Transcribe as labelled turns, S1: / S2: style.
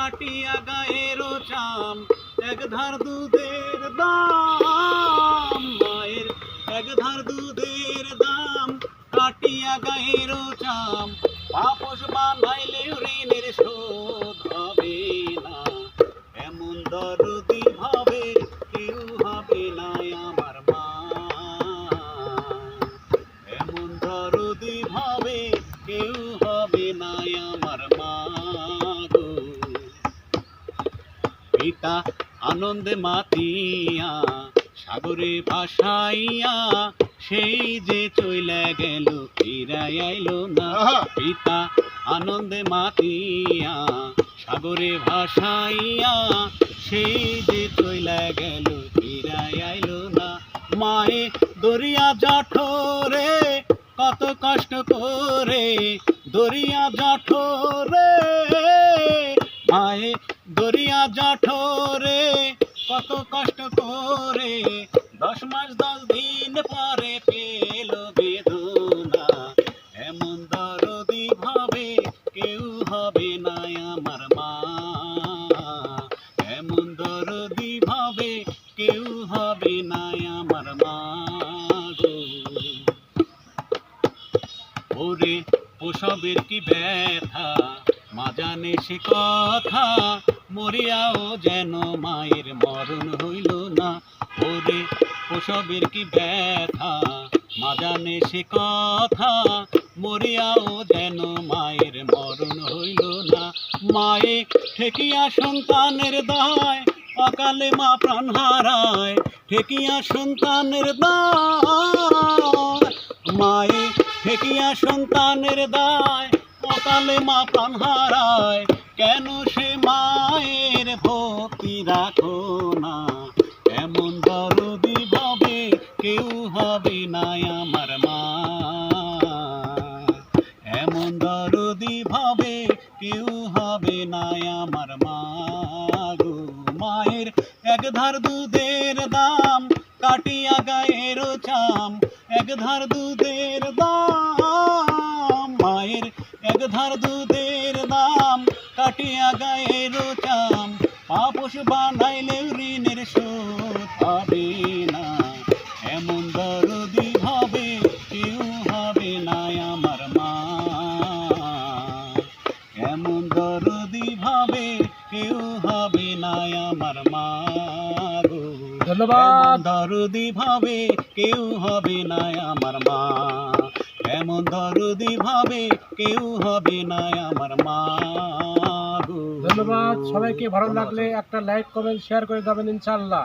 S1: কাটিয়া গায়ের চাম, এক ধার দুধের দাম, মায়ের এক ধার দুধের দাম, কাটিয়া গায়ের চাম, পাপোশ বাঁধাইলে ঋণের শোধ হবে না, এমন দরদি ভাবে কেউ হবে না আমার মা, এমন দরদি ভাবে কেউ হবে না আমার মা গো। পিতা আনন্দে মাতিয়া সাগরে ভাসাইয়া, সেই যে চইলা গেল ফিরাই আইলো না, পিতা আনন্দে মাতিয়া সাগরে ভাসাইয়া, সেই যে চইলা গেল ফিরাই আইলো না, মায়ে দরিয়া জঠরে কত কষ্ট করে, দরিয়া জঠরে, মায়ে দরিয়া জঠরে কত কষ্ট করে, 10 মাস 10 দিন পরে পেল বেদনা, এমন দরদি ভাবে কেউ হবে না আমার মা, এমন দরদি ভাবে কেউ হবে না আমার মা গো। ওরে প্রসবের কি ব্যথা মা জানে সে কথা, মরিয়াও যেন মায়ের মরণ হইল না, ওরে প্রসবের কি ব্যথা মা জানে সে কথা, মরিয়াও যেন মায়ের মরণ হইল না, মায়ে ঠেকিয়া সন্তানের দায়, অকালে মা প্রাণ হারায়, ঠেকিয়া সন্তানের দায়, মায়ে ঠেকিয়া সন্তানের দায়, অকালে মা প্রাণ হারায়, কেন সে মায়ের ভক্তি রাখো না, এমন দরদি ভাবে কেউ হবে না আমার মা, এমন দরদি ভাবে কেউ হবে না আমার মা গো। মায়ের এক ধার দুধের দাম, কাটিয়া গায়ের চাম, এক ধার দুধের দাম, মায়ের এক ধার দুধের দাম, কাটিয়া গায়ের চাম, পাপোশ বাঁধাইলে ঋণের শোধ হবে না, এমন দরদি ভাবে কেউ হবে না আমার মা, এমন দরদি ভাবে কেউ হবে না আমার মা গো।
S2: ধন্যবাদ।
S1: দরদি ভাবে কেউ হবে না আমার মা, এমন দরদি ভাবে কেউ হবে না আমার মা গো।
S2: ধন্যবাদ। সবাইকে ভালো লাগলে একটা লাইক কমেন্ট শেয়ার করে যাবেন ইনশাআল্লাহ।